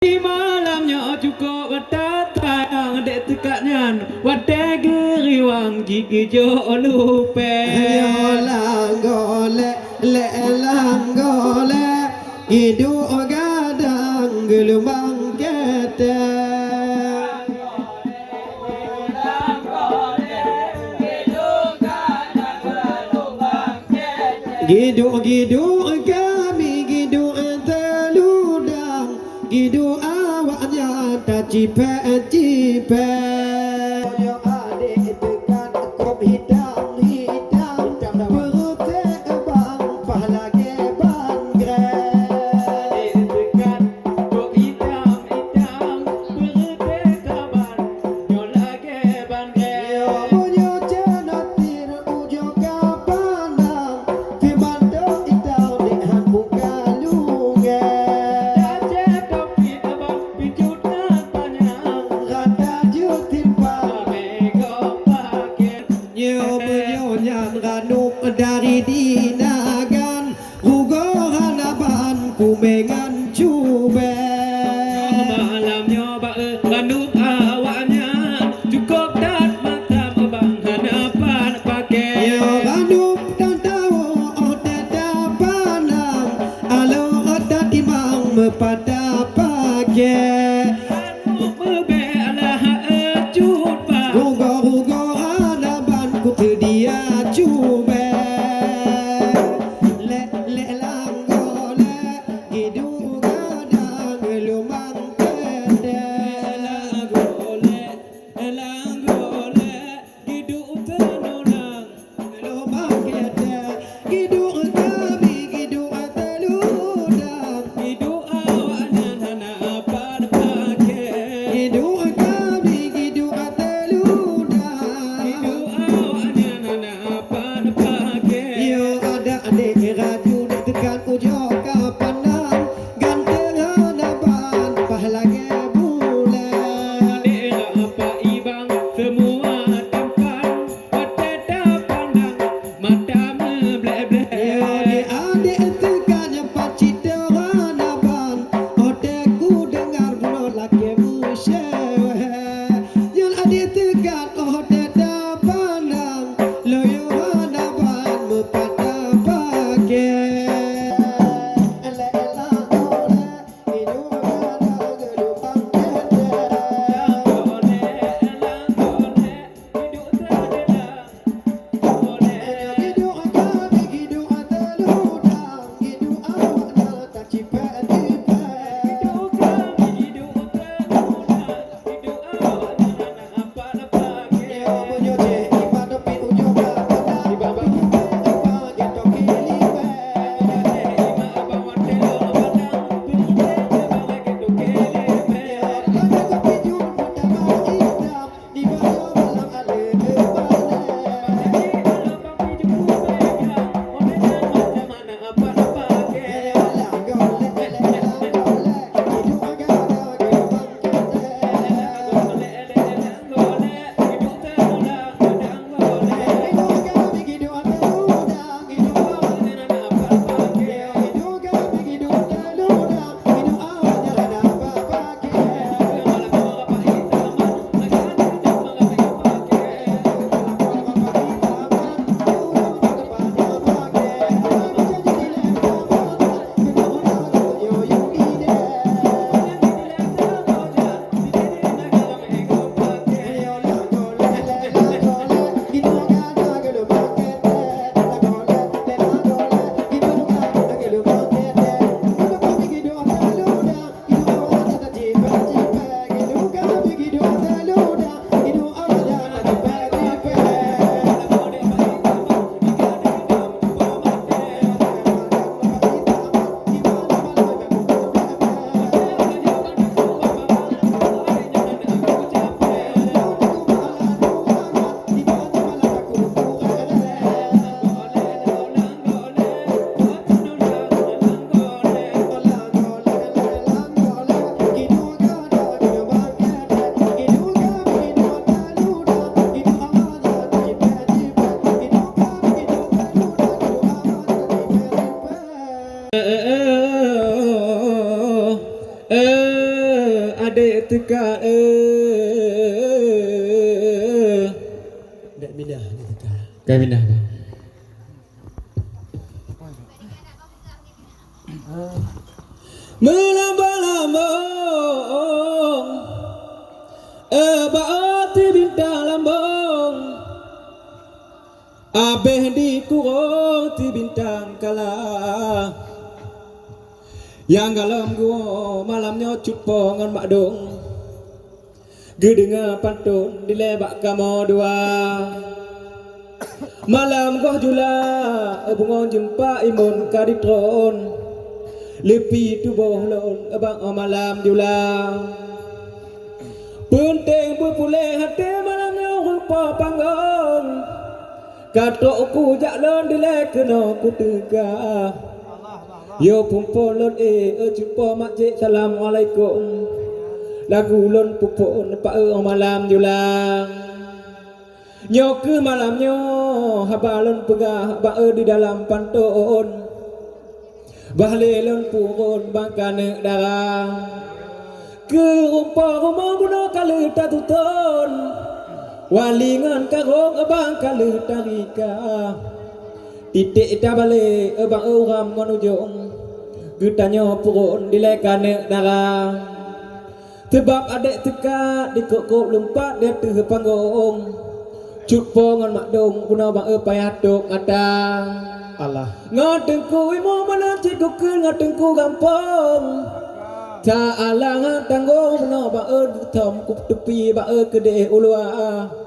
Di malamnya cukup bertatang dek tekaknya wadah geriwang gigi jo lupe langgole le langgole hidu gadang gelombang kete gidu kami gidu teludang gidu awaknya tak cipe yo adik dekat kop hidang perut bang pahala geban dekat kok hitam perut kaban yo lagi bangke yo bunyo cenatir ujo kapanang fimando itau di hambuka lunge rata jutin pa ranum dari dinagan rugo hanaban kumengan cube malamnya ranum awaknya cukup dat mata bang hanapan pakai ranum dan tahu panang alo otak imang pada pakai rugo hanaban ku dia cube le langgole hidu gadang lumang kede lumang kede hidu kami hidu teludang adik teka Dak minah ni kita. Kau minah bang. Melambang-lambang baati bintang lambang abeh di kuroti bintang kalah yang galam gua malamnya cupongan mak dong gedenga pantun dilebak kamu dua malam gua jula bungon jumpa imun kaditron lepi tu bohlon abang malam jula penting berpulih hati malamnya rupa panggung katok ku jalan dilek kena ku tegah yo pumpolon jumpa makcik assalamualaikum lagu lon pupon pa malam julang nyo ke malamnya habalon pegah ba di dalam pantun bahlelon purun bangkane darah ke rumah guna kali tatuton walingan karong abang kali tarika titik tabale abang uram ngonujung gutanya purun dilekane darah sebab adik teka di kokok lompat dia tu panggung cupongan mak dong guna bang payatuk ngata Allah. ngatengku imo mana cikukul ngatengku gampang ta alang tanggung no ba thom kup tepi ba kede ulua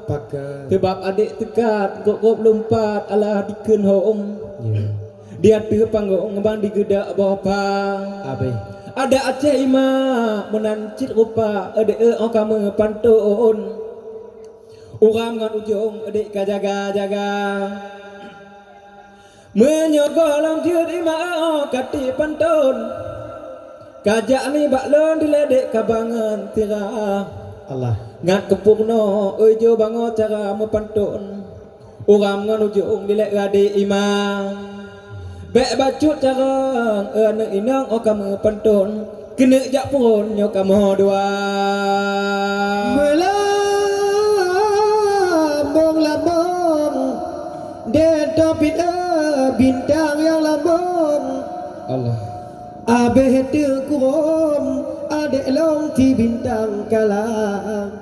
Pakai. sebab adik tekat kok lompat alah dikeun hom dia tu panggung bang digedak bapa Abe. ada Aceh ima menancit rupa adik kamu pantun urang ngan ujung adik ka jaga menyogolang tiut ima kati pantun kajak ni baklon diledek kabangan tira Allah. ngat kepukno ujo bango cara mepantun uram ngan ujung dilek gade imam bek bacut cara ane inang kamu pantun kena jak pun nyo kamu dua Melambang-lambang dia topit bintang yang lambang Allah abeh kurom adek long ti bintang kalang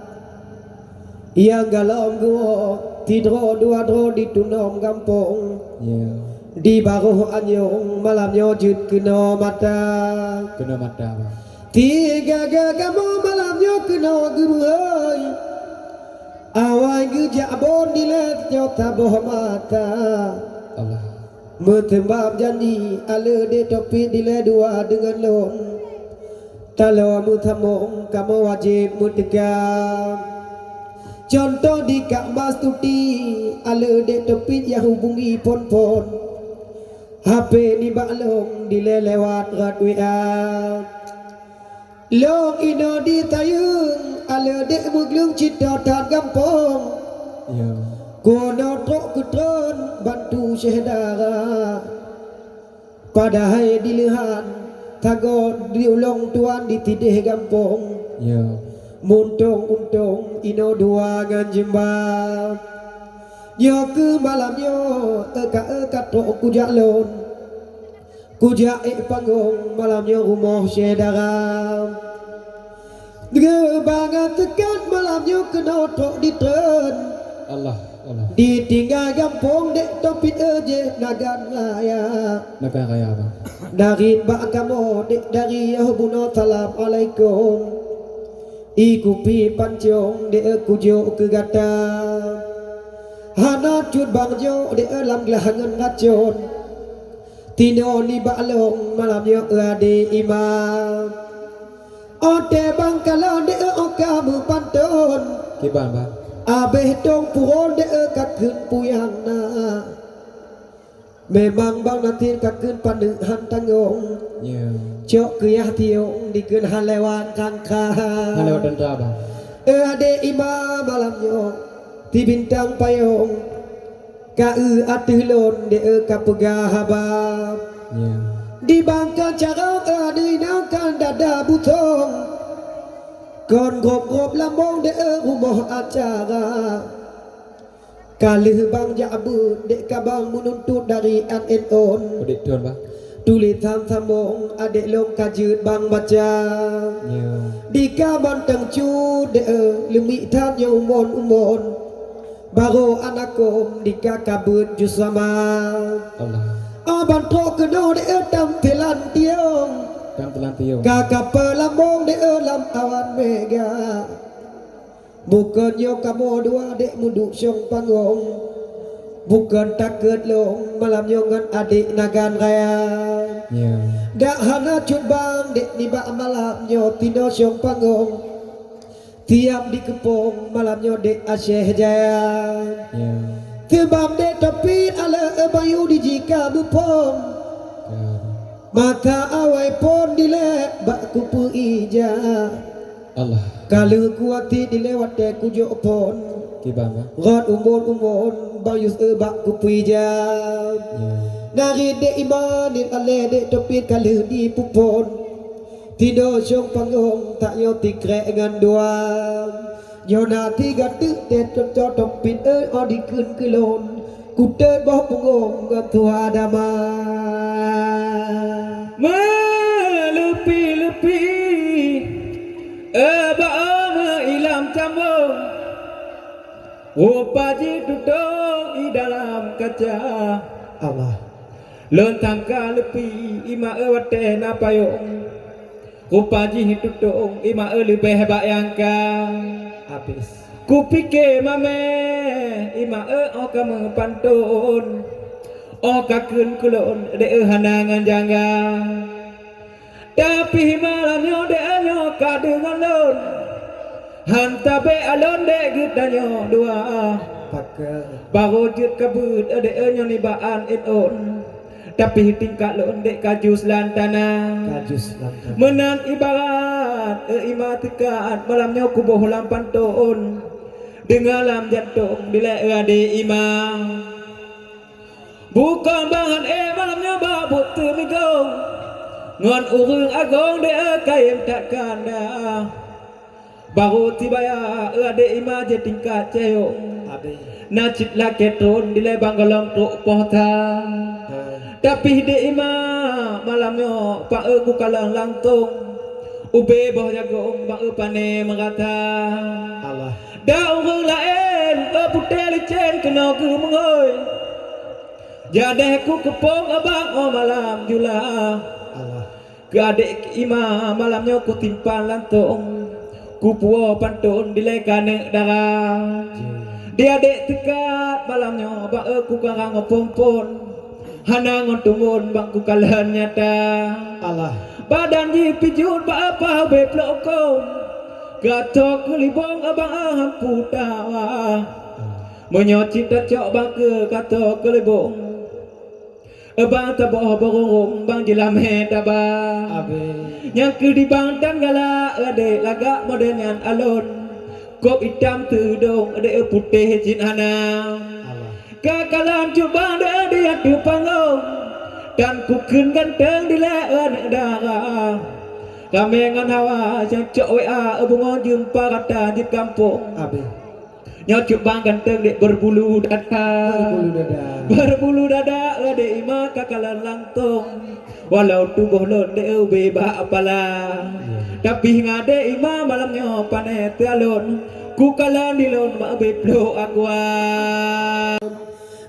yang galam gua tidro dua dro di tunom kampung di baruh anyong malamnya jut kena mata bang tiga kamu malamnya kena geruhai awai gejak bon dilet nyota boh mata Allah Metembab janji ala de topi dile dua dengan lon Kalau mutamong kamu wajib mutegam Contoh di Ka'bah Stuti ala de topi yang hubungi pon-pon HP ni baklong dile lewat rat WA Long ino di tayung ala de muglung cita tan gampong Kono trok kutron bantu syedara Padahal dilihat Tagot diulong tuan ditidih gampong Muntung-untung ino dua ngan jembab Nyo ke malamnya eka trok kujak lon Kujak panggung malamnya rumah syedara Gebangan tekan malamnya kena trok di tren Allah ditinggal gampung dek topit aje nagan raya naga kaya bang dari bak kamu dek dari hubungan assalamualaikum ikupi pancong dek kujo ke gata hana cut bang jo dek lam gelahangan racun tino ni baklong malamnya ade imam ote bang kalau dek kamu pantun kiban bang Abeh dong puron de kakun puyang na Memang bang nanti kakun pandehan tanggung Cok kuyah tiong dikun halewat kangkang halewat dan bang Ade imam malamnya Ti bintang payung Kau atuh lon de kapegah habab Di bangka cara ade inakan dada butong Kon gop lambong de rumah acara Kalih bang jabut dek kabang menuntut dari NNO Udik tuan bang. Tulis tham-thamong adik long kajut bang baca Ya. Di kaban tengcu de lumi tanya umon Baru anakom di kakabut jusama Allah. Aban tro keno de tam telan tiong Kang telan tiung. Kakak pelambong de lam awan mega Bukannya kamu dua dek muduk syong panggung Bukan takut long malam yongan adik nagan raya Ya. Dak hana cut bang dek niba malamnya tino syong panggung Tiap di kepong malamnya dek asyeh jaya Ya. Tebam dek tapi ala bayu di jika bupong Ya. Mata awai pon dilek bak kupu ija Allah. Kalau kuati dilewat dek kujo pon Kibang bang. Rod umon bayus bak kupu ija Ya. Nari dek imanin ale dek topi kalau di pupon Tido syong panggung tak yo tikrek dengan dua Yo nanti gatuk dek cocok topi o dikun kelon Kutet bawah punggung ketua dama Melepi-lepi Eba ilam cambung Upaji duduk di dalam kaca Allah Lontang lepi ima wate na payung Upaji duduk ima lebih hebat yang kau habis Kupikir mame ima kamu pantun kakun kulon de hanangan jangga Tapi malamnya de kadungan lon Hantabe alon de gitanyo dua pakai Baru jut kabut de nibaan on Tapi tingkat lon de kajus lantana kajus lantai Menan ibarat ima tekat malamnya kubuh lampan ton Dengalam jantung bila ade imam Bukan bahan malamnya babut temigong Ngon urung agong de kaim takkan dah Baru tiba ya ade imam je tingkat ceyong habis Nacit lah ketron di lebang galong tuk pohta Tapi de imam malamnya pak ku kalang langtung Ube boh jagong bang pane merata Allah Dah orang lain putih licin kena ke mengoi Jadi ku kepong abang malam jula Allah Ke adik imam malamnya ku timpan lantung Ku puo pantun dilekane darah Dia adik tekat malamnya bang ku karang pompon Hana ngontumun bang ku kalahan nyata Allah Badan ji pijut ba apa be plokong Gatok kelibong abang hampu tawa Menyocit tak cok bang ke gatok kelibong Abang taboh borong bang jilamhe tabang habis Yang ke di bang dan galak ade lagak modengan alon Kop hitam tudung ade putih jin hanam Allah Kakalan cubang ade dia tu panggung Dan kukun ganteng di lean darah Kami ngan hawa yang cok WA bunga jumpa kata di kampung habis Nyocuk bang ganteng dek berbulu dada bulu dada Berbulu dada dek ima kakalan langtung Walau tubuh lon dek beba apalah Tapi ngade ima malamnya panet alon Ku kalan di lon mak beplo akuan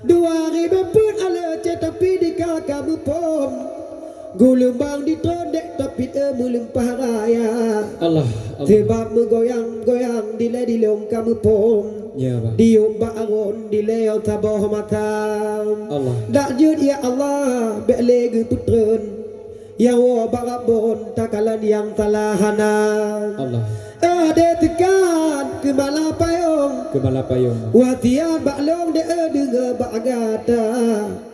2000 pun ala tapi di kakak pun Gulung bang di trodek tapi melempah raya Allah Sebab menggoyang-goyang di long kamu pun Ya bang Dium bangun di leo taboh matam Allah Dak jud ya Allah Be'legi putren Yang wa barabon takalan yang talahana Allah Ada tekan ke malapayong Kemala payung Watian baklong de dengar bagata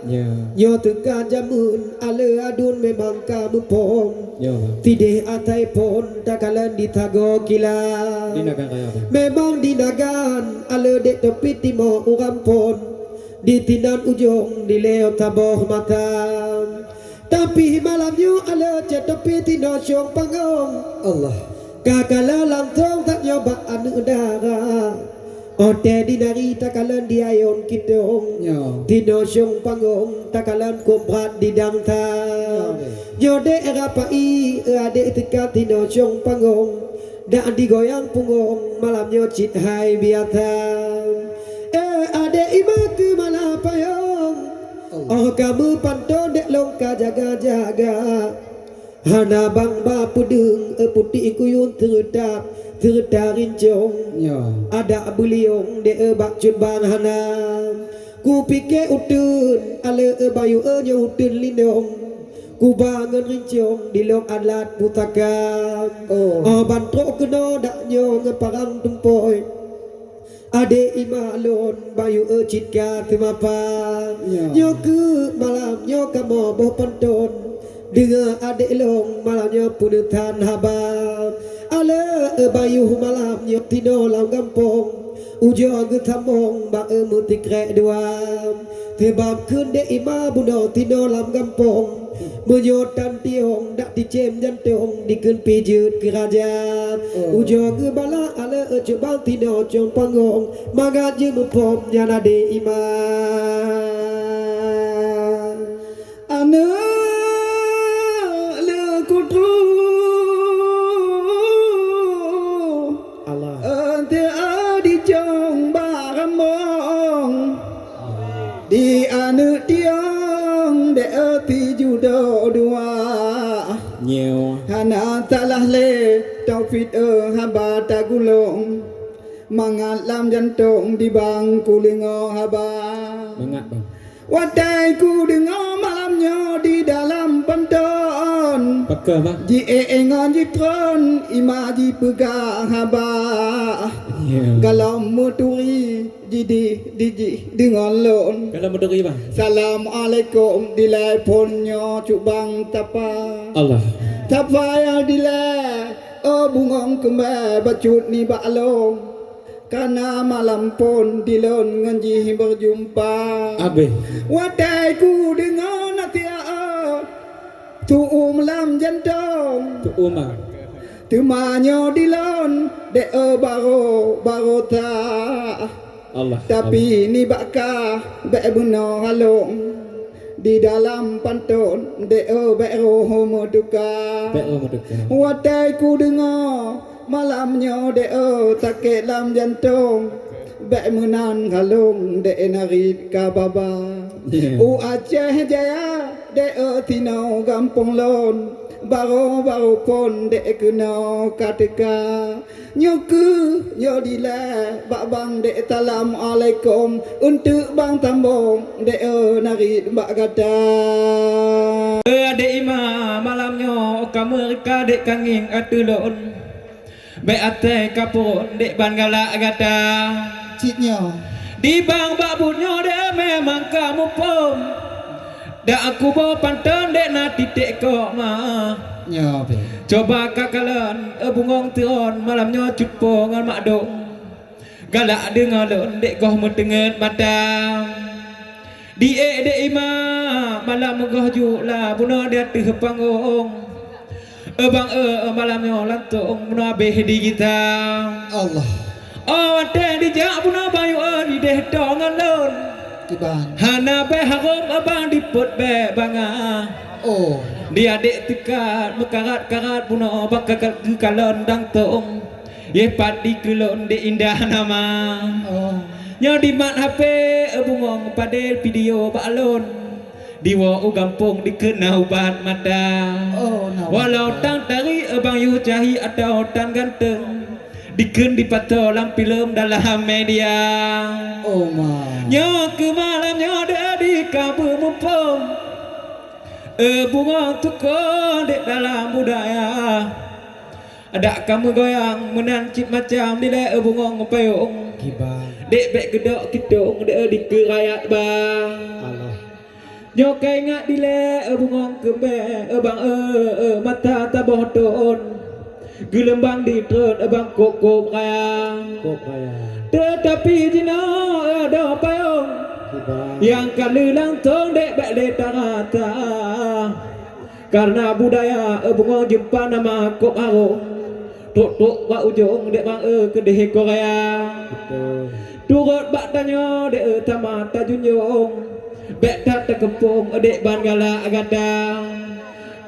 Ya Nyo tekan jamun ala adun memang kamu pom Ya bang Tidih atai pon takalan ditago kila Di negara kaya bang Memang dinagan ala dek tepi timo uram pon Di tinan ujung di leo taboh matam Tapi malamnya ala tepi tino syong pangong Allah Kakala langsung Wate dinari takalan diayon kitong Yo. Tino syong pangong takalan kubrat di damta Nyode erapai ade tika tino syong pangong Da digoyang pungong malam nyocit hai biata Ade ima ke malapayong Oh kamu pantun dek longka jaga-jaga Hana bang bapu deng putih kuyun tertap tertarin jong Yo. Ada beliung de bak cut bang hana Ku pikir utun ale bayu nyo utun lindong Ku bangun rincong di long alat putakan Oh bantro kena dak nyo ngeparang tumpoy Ade imalon bayu citka temapang Nyo ke malam nyo kamo boh penton Dengar adik long malamnya punutan habang Ale bayu malamnya tino lam gampong Ujo getamong bak mutik duam Tebam kunde ima buno tino lam gampong Menyotan tiong dak dicem jantung dikun pijut kerajaan Ujo gebala ale cubang tino cong pangong Magat je mempom nyana de ima Ane le kudu Allah ante adi jong baramong di ane tiang de ti judo dua Nhiều hana talah le taufit haba tagulong mangat lam jantung di bangku lingo haba Banget bang Wadai ku dengar malamnya di dalam penton Peka bang Ji engon ji tron ima ji pegang haba Nhiều Kalau muturi ji di dengan lon Kalau berdiri bang Assalamualaikum dilai ponyo cubang tapa Allah Tapa yang dilai oh bungong kembar bacut ni baklong Karena malam pun dilon nganji berjumpa Abe Wadai ku dengar natia tu lam jantung Tu umar tu manyo dilon de baro ta Allah tapi ni baka be buno halong di dalam pantun de bero homo duka Baik Allah mereka Wadai ku dengar malamnya de take lam jantung Bek menang kalung de narit kababa Aceh Jaya de tino gampung lon Baro pon de kena katika Nyoku nyodila bak bang de talam alaikum Untuk bang tambong de narit bak kata Adik ima malamnya kamu kadek kanging atulon Be ate kapun dek ban galak gata Citnya Di bang babunyo dek memang kamu pom Dak aku bawa pantun dek na titik kok ma Ya be Coba kakalan bungong tiron malamnya cupo ngan mak dong Galak dengalon dek goh mentenget mata Di dek ima malam goh jula buno dia teh panggung Bang malamnya lantung buno abeh di kita Allah Oh wate di jak buno bayu di deh dongan lon Tiban Hana be harum abang diput be banga Oh Dia adik tekat mekarat-karat buno bakal kalon dang tong Ye padi kelon de indah nama Oh Nyo di mat HP bungong pada video balon Diwa gampung dikena ubat mata Oh no Walau tang tari abang yu jahi atau tan ganteng Diken dipato lampilem dalam media Oh ma Nyo ke malam nyo ada di kabu mumpung Bunga tukar dek dalam budaya Ada kamu goyang menancip macam dile bunga ngepayung Kibang Dek bek gedok kidung dek di kerayat bang Allah Nyokai ingat dile bunga kembe bang mata taboh ton Gelembang di tron bang kok kaya Kok kaya Tetapi jina ada payung Kibang Yang kalilang tong dek bek le tarata Karena budaya bunga jumpa nama kok arung tuk wa ujung dek bang kedeh Korea. Turut bak tanya dek tamat tajunjung. Bek tak terkepung dek ban galak gadang.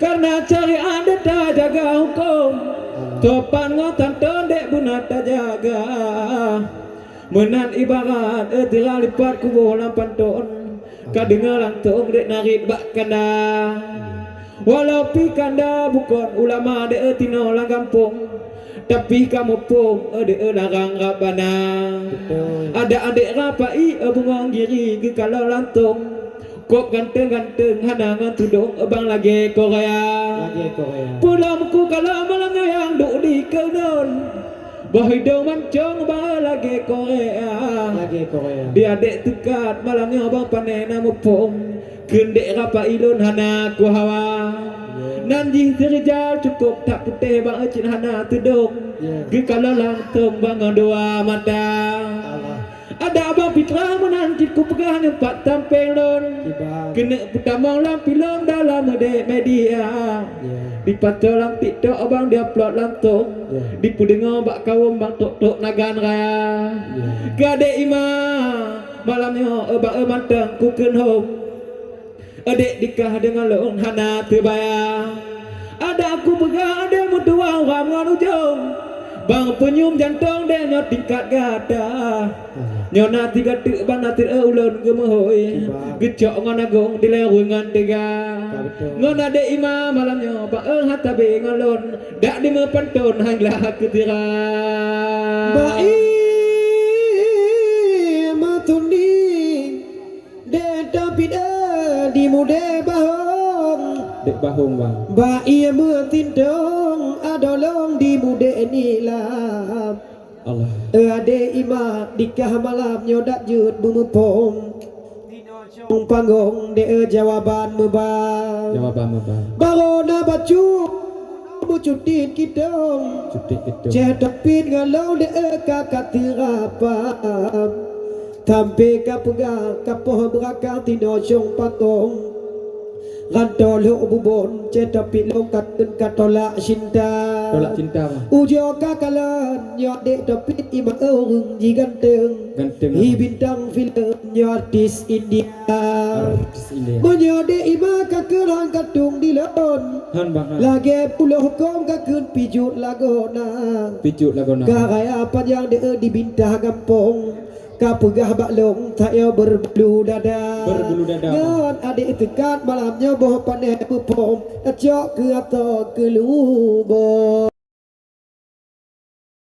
Karena cari ada tak jaga hukum. Topan ngotan ton dek bunat tak jaga. Menan ibarat tira lipat kubuh lampan ton. Kadengar lantung dek narik bak kanda. Walau pi kanda bukan ulama dek tino lang kampung. Tapi kamu pun ada larang rabana. Ada adik rapai bungong giri ke kalau lantung. Kok ganteng-ganteng hanangan tudung abang lagi Korea. Pulamku kalau malam yang duk di kenon. Bahidong mancong bang lagi Korea. Dia adik tekat malamnya abang panen mupung. Kendek rapai lon hana ku hawa. Nanji terjal cukup tak putih bang cin hana tudung. Ge kalau lantung bang dua mata. Ada abang fitra menanti ku pegang empat tampeng lon. Kena putamang lampilong dalam media. Di patolang TikTok abang dia upload lantung. Di pudengar bak kawum bang tok nagan raya. Gade ima malamnya abang mantang ku ken home. Adik nikah dengan lon hana terbayar. Ada aku pegang ada mutua orang ngan ujung. Bang penyum jantung dia nyot tingkat gada. Nyona tiga tek bang natir ulun gemohoi. Gecok ngan agung di lewengan tega. Ngan ada imam malamnya bang hatta be ngalon. Dak di mepantun hanglah ketira. Bai matundi de tapid di mude bahong. Dek bahung bang. Bai mentindong adolong di mude nilam. Allah. Ade ima dikah malam nyodak jut bumupong. Panggung de jawaban mebang. Jawaban Barona bacu bucutin kitong. Cutik itu. Cetapin ngalau de kakatirapam. Tampe kapuga kapoh berakang tinocong patong. Rantol bubon cetapin longkat katolak cinta. Tolak cinta bang. Ujo kakalan nyok dek topit ima urung ji ganteng. Ganteng. Hi bintang film nyotis India. Artis India. Menyode ima kakerang katung di lon. Han bang. Lagi puluh kom kakun pijut lagona. Pijuk lagona. Karaya panjang de di bintah gampong. Kapugah baklong tak yo berbulu dada. Berbulu dada. Ngan adik tekat malamnya boh pandai pupom. Acok ke atau ke lubong.